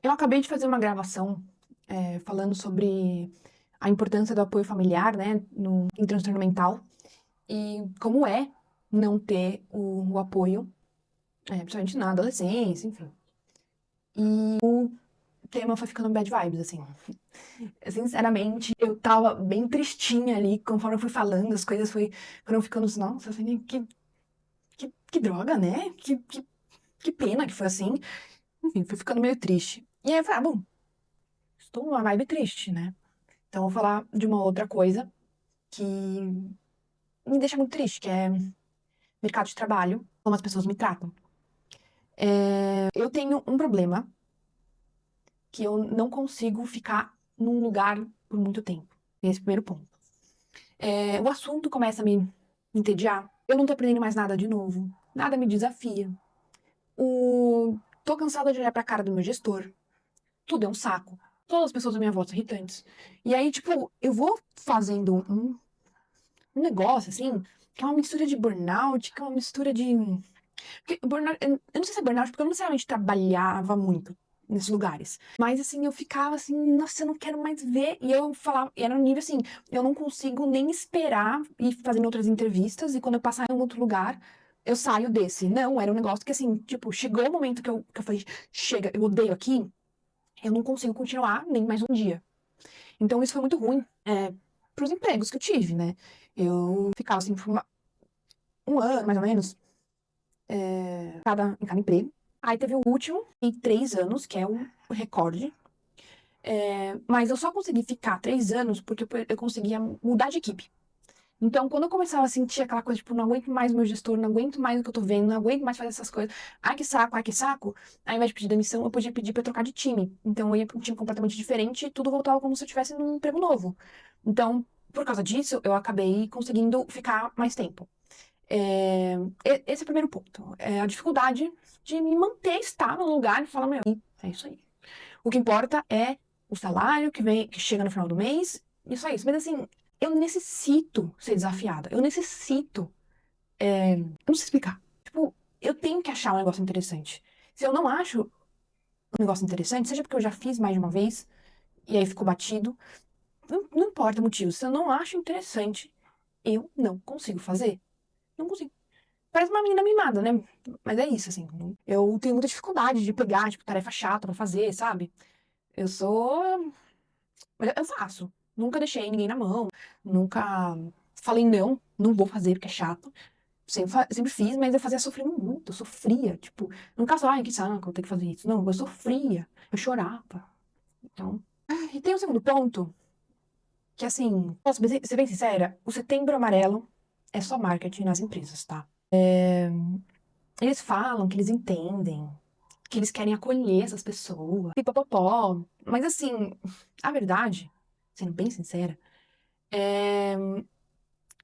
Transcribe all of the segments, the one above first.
Eu acabei de fazer uma gravação falando sobre a importância do apoio familiar, né, em transtorno mental e como é não ter o apoio, principalmente na adolescência, enfim. E o tema foi ficando bad vibes, assim. Sinceramente, eu tava bem tristinha ali, conforme eu fui falando, as coisas foram ficando assim, nossa, assim, que droga, né? Que pena que foi assim. Enfim, fui ficando meio triste. E aí eu falei, bom, estou numa vibe triste, né? Então, eu vou falar de uma outra coisa que me deixa muito triste, que é mercado de trabalho, como as pessoas me tratam. Eu tenho um problema que eu não consigo ficar num lugar por muito tempo. Esse é o primeiro ponto. O assunto começa a me entediar. Eu não tô aprendendo mais nada de novo. Nada me desafia. Tô cansada de olhar pra cara do meu gestor. Tudo é um saco. Todas as pessoas à minha volta são irritantes. E aí, tipo, eu vou fazendo um negócio, assim, que é uma mistura de burnout, que é uma mistura de. Porque burnout, eu não sei se é burnout, porque eu não necessariamente trabalhava muito nesses lugares. Mas, assim, eu ficava assim, nossa, eu não quero mais ver. E eu falava, e era um nível assim, eu não consigo nem esperar ir fazendo outras entrevistas, e quando eu passar em um outro lugar, eu saio desse. Não, era um negócio que, assim, tipo, chegou o momento que eu falei, chega, eu odeio aqui, eu não consigo continuar nem mais um dia. Então, isso foi muito ruim, pros empregos que eu tive, né? Eu ficava assim, por um ano, mais ou menos, em cada emprego. Aí teve o último, em 3 anos, que é o recorde. Mas eu só consegui ficar 3 anos porque eu conseguia mudar de equipe. Então, quando eu começava a sentir aquela coisa, tipo, não aguento mais meu gestor, não aguento mais o que eu tô vendo, não aguento mais fazer essas coisas, ai que saco, ao invés de pedir demissão, eu podia pedir pra trocar de time. Então, eu ia pra um time completamente diferente e tudo voltava como se eu estivesse num emprego novo. Então, por causa disso, eu acabei conseguindo ficar mais tempo. Esse é o primeiro ponto. É a dificuldade de me manter estável no lugar e falar, meu, é isso aí. O que importa é o salário que chega no final do mês, e só isso. Mas assim, eu necessito ser desafiada. Eu necessito. Eu não sei explicar. Tipo, eu tenho que achar um negócio interessante. Se eu não acho um negócio interessante, seja porque eu já fiz mais de uma vez e aí ficou batido, não importa o motivo. Se eu não acho interessante, eu não consigo fazer. Não consigo. Parece uma menina mimada, né? Mas é isso, assim. Eu tenho muita dificuldade de pegar, tipo, tarefa chata pra fazer, sabe? Eu sou. Eu faço. Nunca deixei ninguém na mão. Nunca falei não, não vou fazer porque é chato. Sempre fiz, mas eu fazia sofrendo muito. Eu sofria. Tipo, nunca só, ai, que saco, vou ter que fazer isso. Não, eu sofria. Eu chorava. Então. E tem um segundo ponto, que assim, posso ser bem sincera, o Setembro Amarelo é só marketing nas empresas, tá? Eles falam que eles entendem, que eles querem acolher essas pessoas, pipopopó. Mas assim, a verdade, sendo bem sincera, é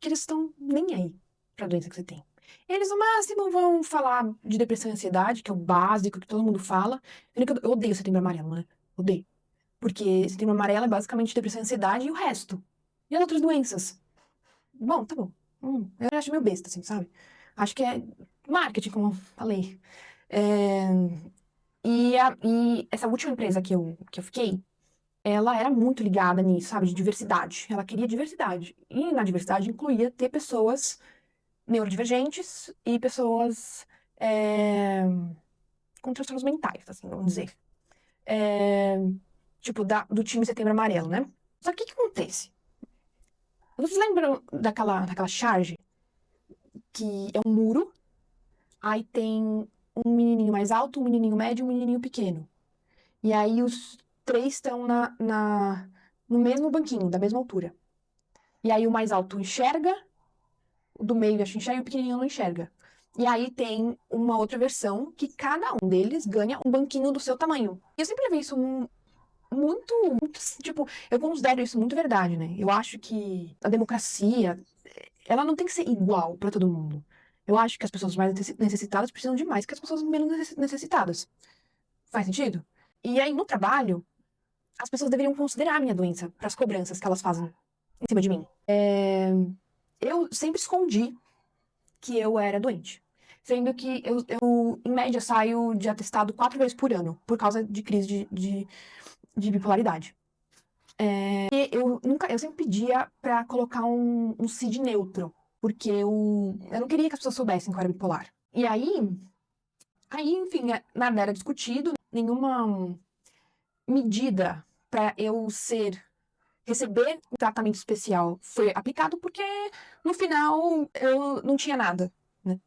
que eles estão nem aí pra doença que você tem. Eles, no máximo, vão falar de depressão e ansiedade, que é o básico que todo mundo fala. Sendo que eu odeio Setembro Amarelo, né? Odeio. Porque Setembro Amarelo é basicamente depressão e ansiedade e o resto. E as outras doenças? Bom, tá bom. Eu acho meio besta, assim, sabe? Acho que é marketing, como eu falei. É, e essa última empresa que eu fiquei, ela era muito ligada nisso, sabe? De diversidade. Ela queria diversidade. E na diversidade incluía ter pessoas neurodivergentes e pessoas é, com transtornos mentais, assim, vamos dizer. É, tipo, do time Setembro Amarelo, né? Só que o que acontece? Vocês lembram daquela charge que é um muro, aí tem um menininho mais alto, um menininho médio e um menininho pequeno. E aí os três estão no mesmo banquinho, da mesma altura. E aí o mais alto enxerga, o do meio acho que enxerga e o pequenininho não enxerga. E aí tem uma outra versão que cada um deles ganha um banquinho do seu tamanho. E eu sempre levei isso muito, tipo, eu considero isso muito verdade, né? Eu acho que a democracia, ela não tem que ser igual pra todo mundo. Eu acho que as pessoas mais necessitadas precisam de mais que as pessoas menos necessitadas. Faz sentido? E aí, no trabalho, as pessoas deveriam considerar a minha doença para as cobranças que elas fazem em cima de mim. Eu sempre escondi que eu era doente. sendo que eu em média, saio de atestado 4 vezes por ano, por causa de crise de bipolaridade. E eu sempre pedia pra colocar um CID neutro, porque eu não queria que as pessoas soubessem que eu era bipolar. E aí, enfim, nada era discutido, nenhuma medida pra eu receber um tratamento especial foi aplicado, porque no final eu não tinha nada, né?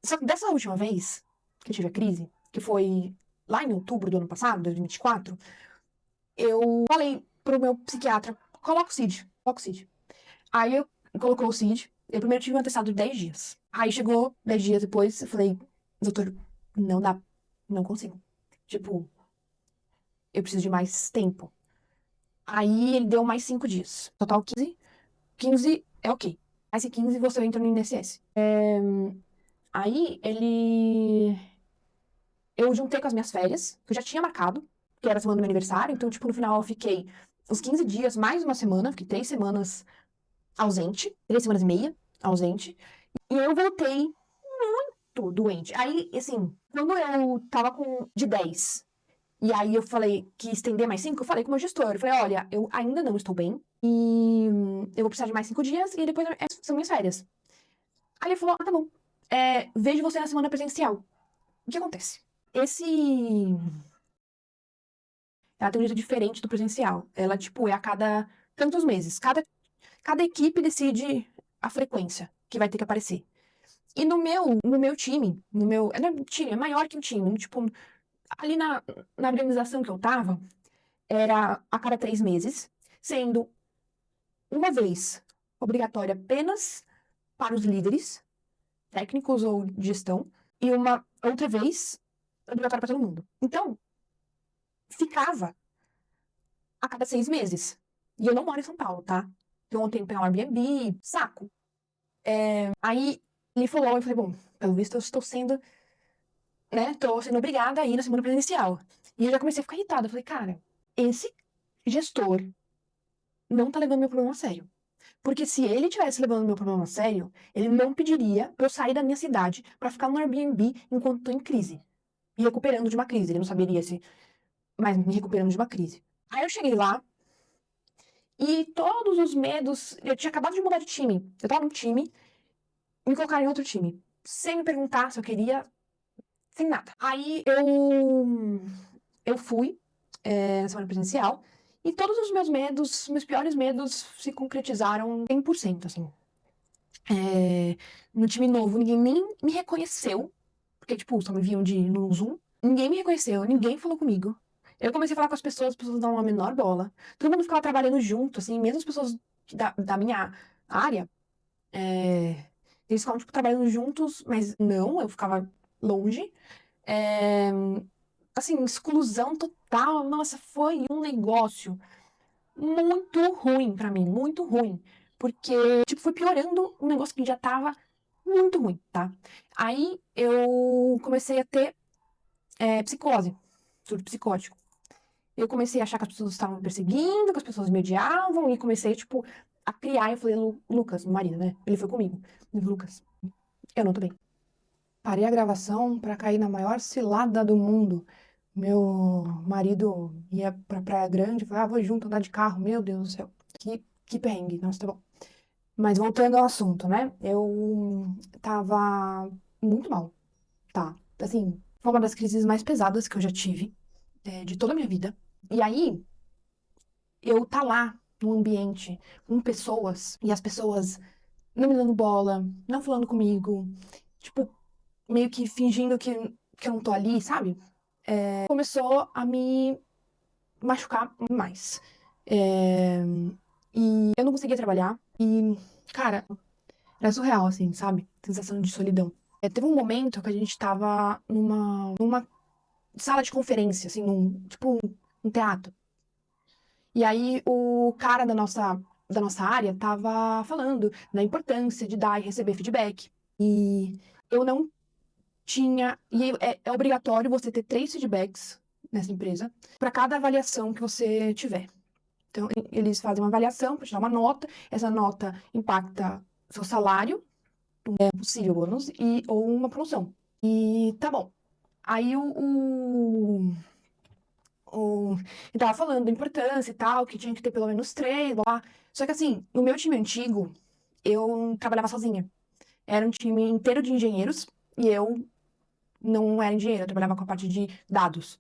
Só que dessa última vez que eu tive a crise, que foi lá em outubro do ano passado, 2024, eu falei pro meu psiquiatra, coloca o CID, coloca o CID. Aí eu colocou o CID, eu primeiro tive um atestado de 10 dias. Aí chegou 10 dias depois, eu falei, doutor, não dá, não consigo. Tipo, eu preciso de mais tempo. Aí ele deu mais 5 dias. Total 15. 15 é ok. Mais que 15 você entra no INSS. Aí eu juntei com as minhas férias, que eu já tinha marcado, que era a semana do meu aniversário. Então, tipo, no final eu fiquei uns 15 dias, mais uma semana. Fiquei 3 semanas ausente. 3 semanas e meia ausente. E eu voltei muito doente. Aí, assim, quando eu tava com de 10, e aí eu falei que ia estender mais 5, eu falei com o meu gestor. Eu falei, olha, eu ainda não estou bem. E eu vou precisar de mais 5 dias e depois são minhas férias. Aí ele falou, ah, tá bom. Vejo você na semana presencial. O que acontece? Ela tem um jeito diferente do presencial. Ela, tipo, é a cada tantos meses. Cada equipe decide a frequência que vai ter que aparecer. E no meu time, não é time, é maior que o time. Tipo, ali na organização que eu tava, era a cada 3 meses, sendo uma vez obrigatória apenas para os líderes, técnicos ou de gestão, e uma outra vez obrigatória para todo mundo. Então, ficava a cada 6 meses. E eu não moro em São Paulo, tá? Então eu tenho que pegar um Airbnb, saco. Aí ele falou, eu falei, bom, pelo visto eu estou sendo, né, tô sendo obrigada a ir na semana presencial. E eu já comecei a ficar irritada. Eu falei, cara, esse gestor não tá levando meu problema a sério. Porque se ele tivesse levando meu problema a sério, ele não pediria pra eu sair da minha cidade pra ficar no Airbnb enquanto tô em crise. Me recuperando de uma crise. Ele não saberia se, mas me recuperando de uma crise. Aí eu cheguei lá e todos os medos. Eu tinha acabado de mudar de time. Eu tava num time, me colocaram em outro time. Sem me perguntar se eu queria, sem nada. Aí eu fui na semana presencial e todos os meus medos, meus piores medos, se concretizaram 100%, assim. No time novo, ninguém nem me reconheceu, porque, tipo, só me viam no Zoom. Ninguém me reconheceu, ninguém falou comigo. Eu comecei a falar com as pessoas davam uma menor bola. Todo mundo ficava trabalhando junto, assim, mesmo as pessoas da minha área, eles ficavam, tipo, trabalhando juntos, mas não, eu ficava longe. É, assim, exclusão total. Nossa, foi um negócio muito ruim pra mim, muito ruim. Porque, tipo, foi piorando um negócio que já tava muito ruim, tá? Aí eu comecei a ter psicose, surto psicótico. Eu comecei a achar que as pessoas estavam me perseguindo, que as pessoas me odiavam, e comecei, tipo, a criar. Eu falei, Lucas, meu marido, né? Ele foi comigo. Eu falei, Lucas, eu não tô bem. Parei a gravação pra cair na maior cilada do mundo. Meu marido ia pra Praia Grande, falei, vou junto andar de carro. Meu Deus do céu. Que perrengue. Nossa, tá bom. Mas voltando ao assunto, né? Eu tava muito mal, tá? Assim, foi uma das crises mais pesadas que eu já tive, de toda a minha vida. E aí, eu tá lá, num ambiente, com pessoas, e as pessoas não me dando bola, não falando comigo, tipo, meio que fingindo que eu não tô ali, sabe? Começou a me machucar mais. É, e eu não conseguia trabalhar, e, cara, era surreal, assim, sabe? Sensação de solidão. Teve um momento que a gente tava numa sala de conferência, assim, tipo, um teatro. E aí o cara da nossa área tava falando da importância de dar e receber feedback. E eu não tinha. E é obrigatório você ter 3 feedbacks nessa empresa para cada avaliação que você tiver. Então, eles fazem uma avaliação para te dar uma nota, essa nota impacta seu salário um possível bônus ou uma promoção. E tá bom. Aí ele tava falando da importância e tal, que tinha que ter pelo menos 3, blá, blá. Só que assim, no meu time antigo, eu trabalhava sozinha. Era um time inteiro de engenheiros e eu não era engenheira, eu trabalhava com a parte de dados,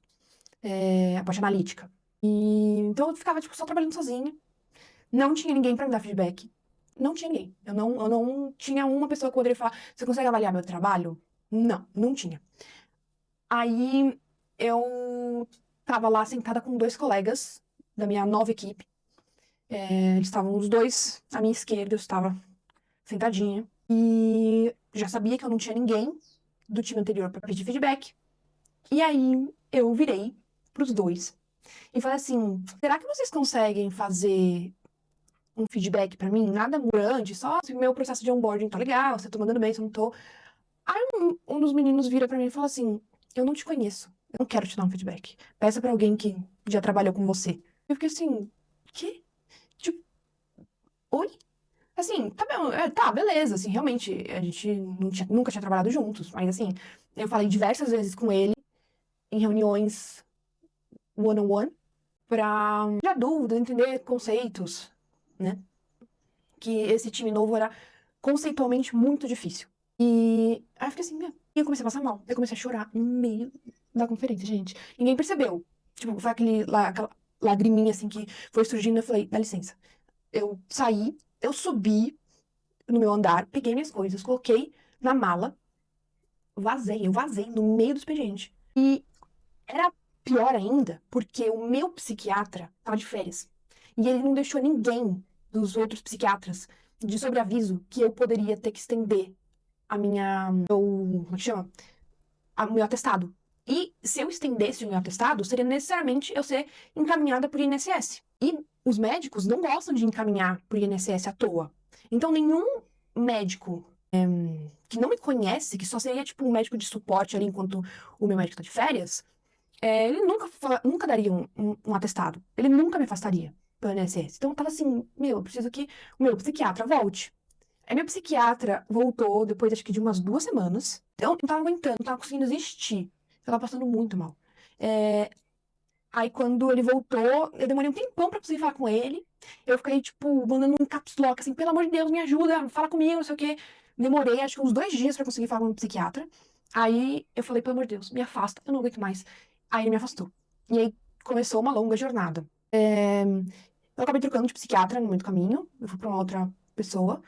a parte analítica. E então eu ficava, tipo, só trabalhando sozinha. Não tinha ninguém pra me dar feedback. Não tinha ninguém. Eu não tinha uma pessoa que poderia falar, você consegue avaliar meu trabalho? Não, não tinha. Aí eu tava lá sentada com 2 colegas da minha nova equipe. Eles estavam os dois à minha esquerda, eu estava sentadinha. E já sabia que eu não tinha ninguém do time anterior pra pedir feedback. E aí eu virei pros dois e falei assim: será que vocês conseguem fazer um feedback pra mim? Nada grande, só se o meu processo de onboarding tá legal, se eu tô mandando bem, se eu não tô. Aí um dos meninos vira pra mim e fala assim: eu não te conheço, eu não quero te dar um feedback. Peça pra alguém que já trabalhou com você. Eu fiquei assim: que? Tipo, oi? Assim, tá bem, tá, beleza, assim, realmente, a gente nunca tinha trabalhado juntos, mas assim, eu falei diversas vezes com ele em reuniões one-on-one pra tirar dúvidas, entender conceitos, né? Que esse time novo era conceitualmente muito difícil. E aí eu fiquei assim, meu, e eu comecei a passar mal. Eu comecei a chorar no meio da conferência, gente. Ninguém percebeu. Tipo, foi aquela lagriminha assim que foi surgindo. Eu falei, dá licença. Eu saí, eu subi no meu andar, peguei minhas coisas, coloquei na mala, eu vazei no meio do expediente. E era pior ainda, porque o meu psiquiatra tava de férias. E ele não deixou ninguém dos outros psiquiatras de sobreaviso que eu poderia ter que estender como é que chama? O meu atestado. E se eu estendesse o meu atestado, seria necessariamente eu ser encaminhada por INSS. E os médicos não gostam de encaminhar por INSS à toa. Então, nenhum médico que não me conhece, que só seria tipo um médico de suporte ali enquanto o meu médico tá de férias, ele nunca daria um atestado. Ele nunca me afastaria pelo INSS. Então, eu tava assim, meu, eu preciso que o meu psiquiatra volte. Aí meu psiquiatra voltou depois, acho que de umas 2 semanas. Eu não tava aguentando, não tava conseguindo existir. Eu tava passando muito mal. É, Aí quando ele voltou, eu demorei um tempão pra conseguir falar com ele. Eu fiquei, tipo, mandando um caps lock, assim, pelo amor de Deus, me ajuda, fala comigo, não sei o quê. Demorei, acho que uns 2 dias pra conseguir falar com o psiquiatra. Aí eu falei, pelo amor de Deus, me afasta, eu não aguento mais. Aí ele me afastou. E aí começou uma longa jornada. Eu acabei trocando de psiquiatra no meio do caminho. Eu fui pra uma outra pessoa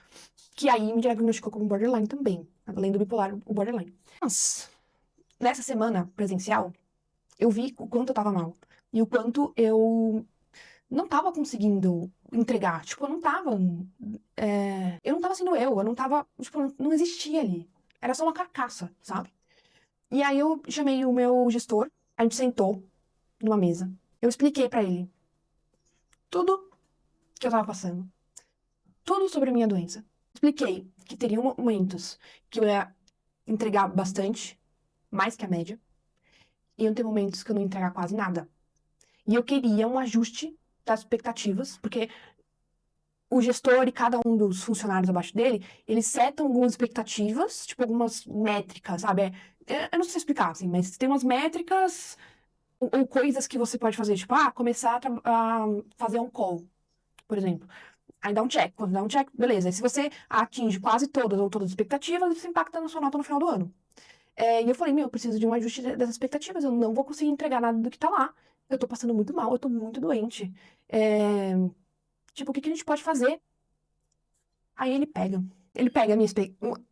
que aí me diagnosticou como borderline também, além do bipolar, o borderline. Mas, nessa semana presencial, eu vi o quanto eu tava mal. E o quanto eu não tava conseguindo entregar. Tipo, eu não tava sendo eu não tava, tipo, não existia ali. Era só uma carcaça, sabe? E aí eu chamei o meu gestor, a gente sentou numa mesa. Eu expliquei pra ele tudo que eu tava passando, tudo sobre a minha doença. Expliquei que teriam momentos que eu ia entregar bastante, mais que a média, e iam ter momentos que eu não ia entregar quase nada. E eu queria um ajuste das expectativas, porque o gestor e cada um dos funcionários abaixo dele, eles setam algumas expectativas, tipo algumas métricas, sabe? Eu não sei explicar, assim, mas tem umas métricas ou coisas que você pode fazer, tipo, começar a fazer um call, por exemplo. Aí dá um check. Quando dá um check, beleza. Aí se você atinge quase todas as expectativas, isso impacta na sua nota no final do ano. E eu falei, meu, eu preciso de um ajuste dessas expectativas. Eu não vou conseguir entregar nada do que tá lá. Eu tô passando muito mal, eu tô muito doente. Tipo, o que que a gente pode fazer? Aí ele pega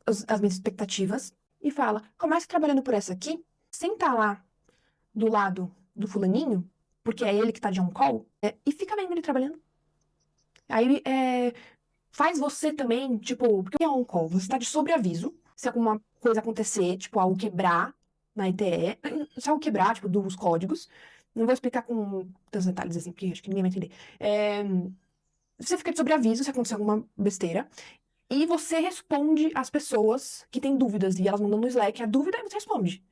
as minhas expectativas e fala, comece trabalhando por essa aqui, senta lá do lado do fulaninho, porque é ele que tá de on-call, e fica vendo ele trabalhando. Aí faz você também, tipo, porque é on-call, você tá de sobreaviso, se alguma coisa acontecer, tipo, algo quebrar na ETE, se algo quebrar, tipo, dos códigos, não vou explicar com tantos detalhes assim, porque acho que ninguém vai entender. Você fica de sobreaviso se acontecer alguma besteira, e você responde às pessoas que têm dúvidas, e elas mandam no Slack a dúvida e você responde.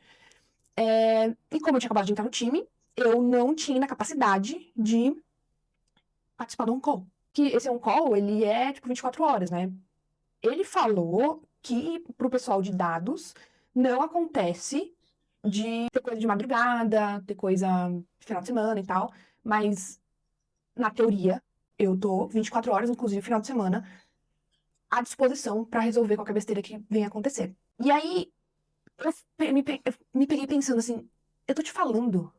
E como eu tinha acabado de entrar no time, eu não tinha ainda capacidade de participar do on-call. Que esse on-call, ele é, tipo, 24 horas, né? Ele falou que pro pessoal de dados não acontece de ter coisa de madrugada, ter coisa final de semana e tal, mas na teoria eu tô 24 horas, inclusive final de semana, à disposição pra resolver qualquer besteira que venha acontecer. E aí eu me peguei pensando assim, eu tô te falando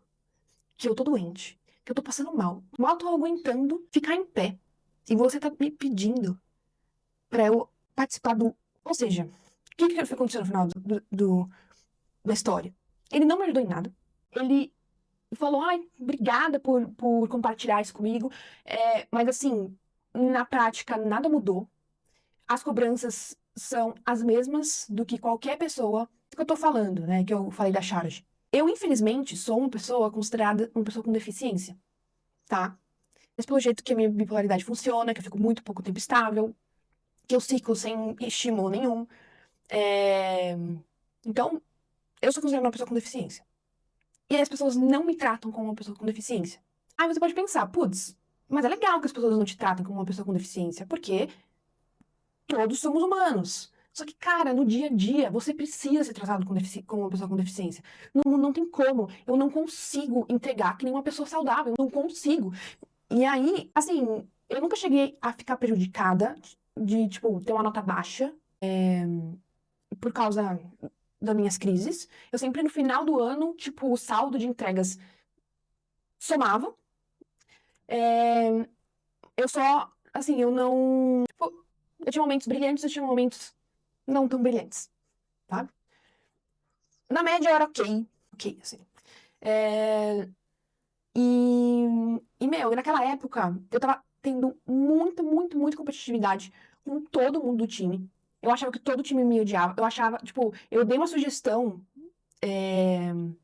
que eu tô doente, que eu tô passando mal. Mal tô aguentando ficar em pé. E você tá me pedindo pra eu participar do. Ou seja, o que foi acontecendo no final da história? Ele não me ajudou em nada. Ele falou, ai, obrigada por compartilhar isso comigo. Mas assim, na prática, nada mudou. As cobranças são as mesmas do que qualquer pessoa que eu tô falando, né? Que eu falei da charge. Eu, infelizmente, sou uma pessoa considerada uma pessoa com deficiência, tá? Mas pelo jeito que a minha bipolaridade funciona, que eu fico muito pouco tempo estável, que eu ciclo sem estímulo nenhum. é, Então, eu sou considerada uma pessoa com deficiência. E aí as pessoas não me tratam como uma pessoa com deficiência. Aí você pode pensar, putz, mas é legal que as pessoas não te tratem como uma pessoa com deficiência, porque todos somos humanos. Só que, cara, no dia a dia, você precisa ser tratado como uma pessoa com deficiência. Não tem como. Eu não consigo entregar que nem uma pessoa saudável. Eu não consigo. E aí, assim, eu nunca cheguei a ficar prejudicada de, tipo, ter uma nota baixa por causa das minhas crises. Eu sempre, no final do ano, tipo, o saldo de entregas somava. É, eu só, assim, eu não. Tipo, eu tinha momentos brilhantes, eu tinha momentos não tão brilhantes, sabe? Na média eu era ok, ok, assim. É, meu, naquela época, eu tava tendo muito competitividade com todo mundo do time. Eu achava que todo o time me odiava. Eu achava, tipo, eu dei uma sugestão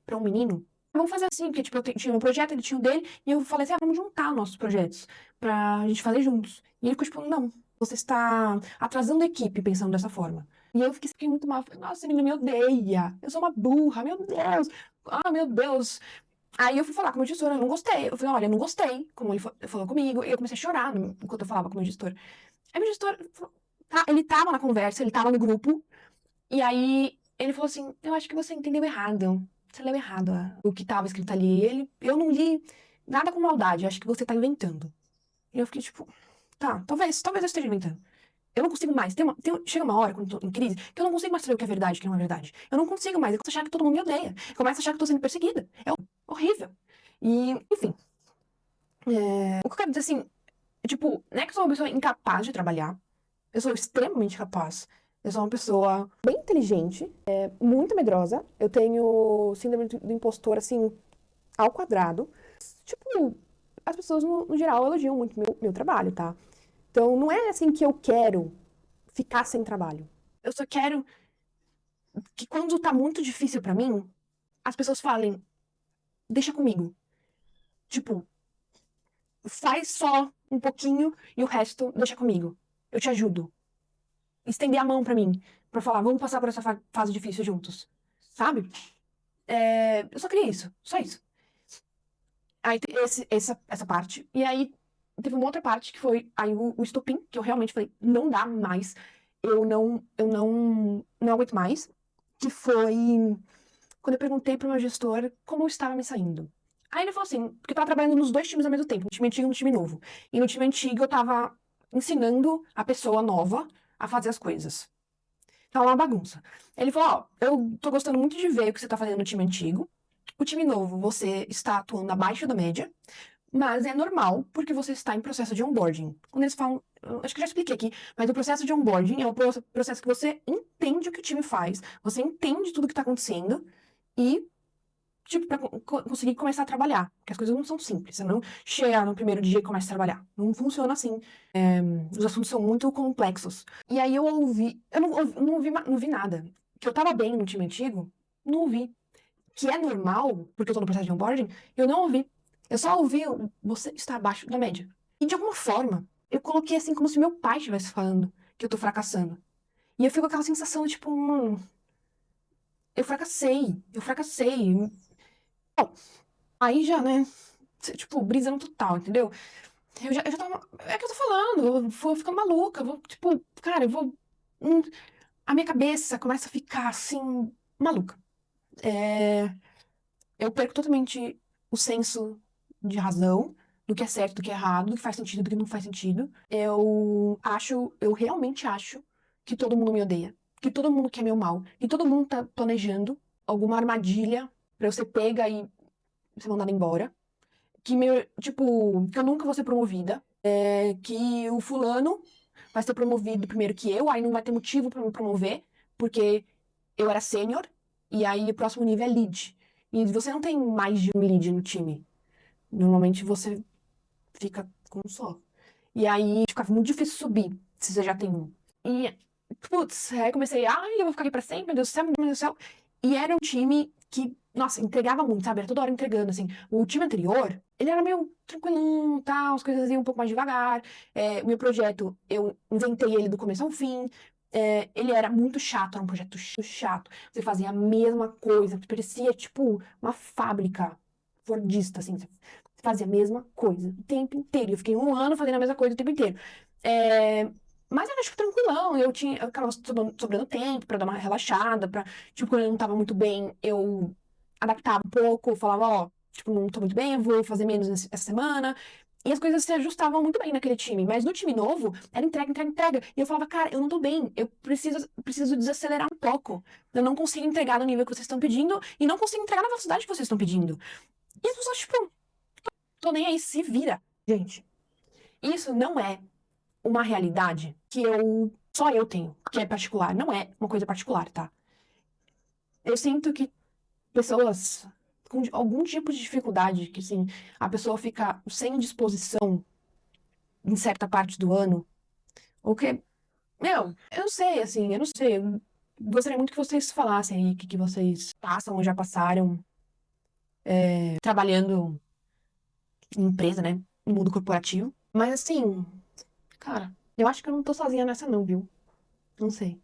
pra um menino. Vamos fazer assim, porque, tipo, tinha um projeto, ele tinha o dele, e eu falei assim, vamos juntar nossos projetos pra gente fazer juntos. E ele ficou, tipo, não, você está atrasando a equipe pensando dessa forma. E eu fiquei muito mal. Falei, nossa, esse menino me odeia. Eu sou uma burra, meu Deus. Ah, meu Deus. Aí eu fui falar com o meu gestor, eu não gostei. Eu falei, olha, eu não gostei, como ele falou comigo. E eu comecei a chorar enquanto eu falava com o meu gestor. Aí meu gestor, ele tava na conversa, ele tava no grupo. E aí ele falou assim, eu acho que você entendeu errado. Você leu errado o que tava escrito ali. Eu não li nada com maldade, eu acho que você tá inventando. E eu fiquei tipo, tá, talvez eu esteja inventando. Eu não consigo mais. Chega uma hora, quando eu tô em crise, que eu não consigo mais saber o que é verdade e o que não é verdade. Eu não consigo mais. Eu começo a achar que todo mundo me odeia. Eu começo a achar que eu tô sendo perseguida. É horrível. E, enfim. O que eu quero dizer assim, tipo, não é que eu sou uma pessoa incapaz de trabalhar. Eu sou extremamente capaz. Eu sou uma pessoa bem inteligente, muito medrosa. Eu tenho síndrome do impostor, assim, ao quadrado. Tipo, as pessoas, no geral, elogiam muito meu trabalho, tá? Então, não é assim que eu quero ficar sem trabalho. Eu só quero que quando tá muito difícil pra mim, as pessoas falem, deixa comigo. Tipo, faz só um pouquinho e o resto deixa comigo. Eu te ajudo. Estender a mão pra mim, pra falar, vamos passar por essa fase difícil juntos. Sabe? Eu só queria isso, só isso. Aí tem essa parte. E aí teve uma outra parte que foi aí o estopim, que eu realmente falei, não dá mais. Eu não aguento mais. Que foi quando eu perguntei pro meu gestor como eu estava me saindo. Aí ele falou assim, porque eu tava trabalhando nos dois times ao mesmo tempo, no time antigo e no time novo. E no time antigo eu tava ensinando a pessoa nova a fazer as coisas. Tá uma bagunça. Ele falou, ó, eu tô gostando muito de ver o que você tá fazendo no time antigo. O time novo, você está atuando abaixo da média, mas é normal, porque você está em processo de onboarding. Quando eles falam, acho que eu já expliquei aqui, mas o processo de onboarding é um processo que você entende o que o time faz, você entende tudo o que está acontecendo e, tipo, para conseguir começar a trabalhar. Porque as coisas não são simples, você não chega no primeiro dia e começa a trabalhar. Não funciona assim. Os assuntos são muito complexos. E aí não vi nada. Que eu tava bem no time antigo, não ouvi. Que é normal, porque eu tô no processo de onboarding, eu não ouvi. Eu só ouvi você está abaixo da média. E de alguma forma, eu coloquei assim como se meu pai estivesse falando que eu tô fracassando. E eu fico com aquela sensação, tipo, eu fracassei, eu fracassei. Bom, aí já, né, tipo, brisando total, entendeu? Eu já tava. É o que eu tô falando, eu vou ficando maluca, eu vou, tipo, cara, eu vou. a minha cabeça começa a ficar, assim, maluca. Eu perco totalmente o senso de razão, do que é certo, do que é errado, do que faz sentido, do que não faz sentido. Eu realmente acho que todo mundo me odeia, que todo mundo quer meu mal, que todo mundo tá planejando alguma armadilha pra eu ser pega e ser mandada embora. Que eu nunca vou ser promovida, que o fulano vai ser promovido primeiro que eu, aí não vai ter motivo pra me promover, porque eu era sênior, e aí o próximo nível é lead. E você não tem mais de um lead no time. Normalmente você fica com um só. E aí fica muito difícil subir, se você já tem um. E, putz, aí comecei, ai, eu vou ficar aqui pra sempre, meu Deus do céu, meu Deus do céu. E era um time que, nossa, entregava muito, sabe? Era toda hora entregando, assim. O time anterior, ele era meio tranquilão, tal, as coisas iam um pouco mais devagar. O meu projeto, eu inventei ele do começo ao fim. Ele era muito chato, era um projeto chato. Você fazia a mesma coisa, parecia, tipo, uma fábrica fordista, assim. Você fazia a mesma coisa o tempo inteiro. Eu fiquei um ano fazendo a mesma coisa o tempo inteiro. É, mas era, tipo, tranquilão. Eu acabava sobrando tempo pra dar uma relaxada, tipo, quando eu não tava muito bem, eu adaptava um pouco, falava, ó, tipo, não tô muito bem, eu vou fazer menos essa semana. E as coisas se ajustavam muito bem naquele time. Mas no time novo, era entrega, entrega, entrega. E eu falava, cara, eu não tô bem, eu preciso desacelerar um pouco. Eu não consigo entregar no nível que vocês estão pedindo e não consigo entregar na velocidade que vocês estão pedindo. E as pessoas, tipo, tô nem aí, se vira. Gente, isso não é uma realidade que só eu tenho, que é particular. Não é uma coisa particular, tá? Eu sinto que pessoas com algum tipo de dificuldade, que assim, a pessoa fica sem disposição em certa parte do ano, ou que, meu, eu não sei, assim, eu não sei. Eu gostaria muito que vocês falassem aí o que vocês passam ou já passaram trabalhando em empresa, né? No mundo corporativo. Mas assim, cara, eu acho que eu não tô sozinha nessa não, viu? Não sei.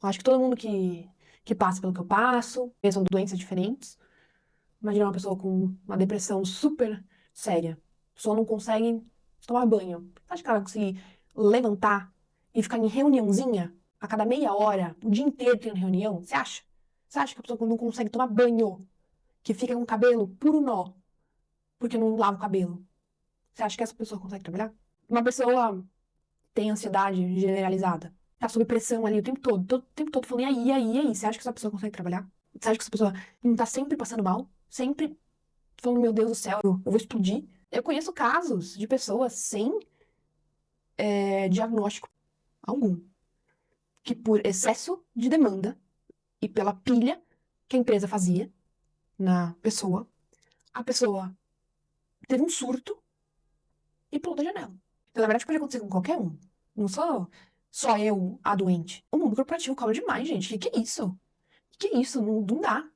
Eu acho que todo mundo que passa pelo que eu passo, são doenças diferentes. Imagina uma pessoa com uma depressão super séria. A pessoa não consegue tomar banho. Você acha que ela vai conseguir levantar e ficar em reuniãozinha a cada meia hora, o dia inteiro tendo reunião? Você acha? Você acha que a pessoa não consegue tomar banho, que fica com o cabelo puro nó, porque não lava o cabelo? Você acha que essa pessoa consegue trabalhar? Uma pessoa tem ansiedade generalizada, tá sob pressão ali o tempo todo falando, e aí? Você acha que essa pessoa consegue trabalhar? Você acha que essa pessoa não tá sempre passando mal? Sempre falando, meu Deus do céu, eu vou explodir? Eu conheço casos de pessoas sem diagnóstico algum, que por excesso de demanda e pela pilha que a empresa fazia na pessoa, a pessoa teve um surto e pulou da janela. Então, na verdade, pode acontecer com qualquer um. Não só eu, a doente. O mundo corporativo cobra demais, gente. Que é isso? Que é isso? Não, não dá.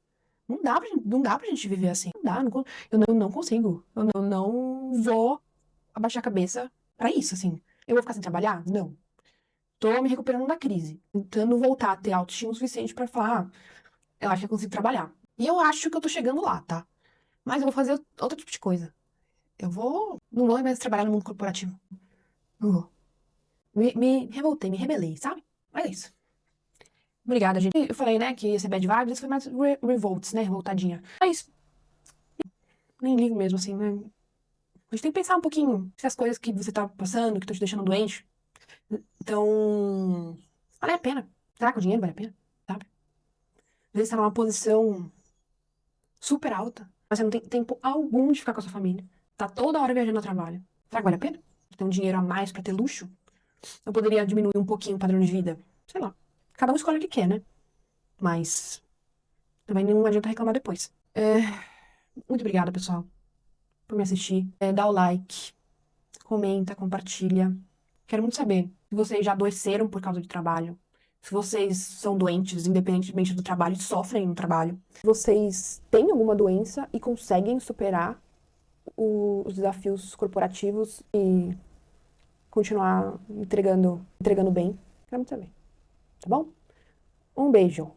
Não dá pra gente viver assim. Não dá. Eu não consigo. Eu não vou abaixar a cabeça pra isso, assim. Eu vou ficar sem trabalhar? Não. Tô me recuperando da crise. Tentando voltar a ter autoestima o suficiente pra falar, eu acho que eu consigo trabalhar. E eu acho que eu tô chegando lá, tá? Mas eu vou fazer outro tipo de coisa. Não vou mais trabalhar no mundo corporativo. Não vou. Me revoltei, me rebelei, sabe? Mas é isso. Obrigada, gente. Eu falei, né, que ia ser bad vibes, esse foi mais revolts, né, revoltadinha. É isso. Nem ligo mesmo, assim, né? A gente tem que pensar um pouquinho se as coisas que você tá passando, que estão te deixando doente, então, vale a pena. Será que o dinheiro vale a pena? Sabe? Às vezes você tá numa posição super alta, mas você não tem tempo algum de ficar com a sua família. Tá toda hora viajando ao trabalho. Será que vale a pena? Ter um dinheiro a mais pra ter luxo? Eu poderia diminuir um pouquinho o padrão de vida? Sei lá. Cada um escolhe o que quer, né? Mas também não adianta reclamar depois. Muito obrigada, pessoal, por me assistir. Dá o like, comenta, compartilha. Quero muito saber se vocês já adoeceram por causa de trabalho. Se vocês são doentes, independentemente do trabalho, e sofrem no trabalho. Se vocês têm alguma doença e conseguem superar os desafios corporativos e continuar entregando bem. Quero muito saber. Tá bom? Um beijo.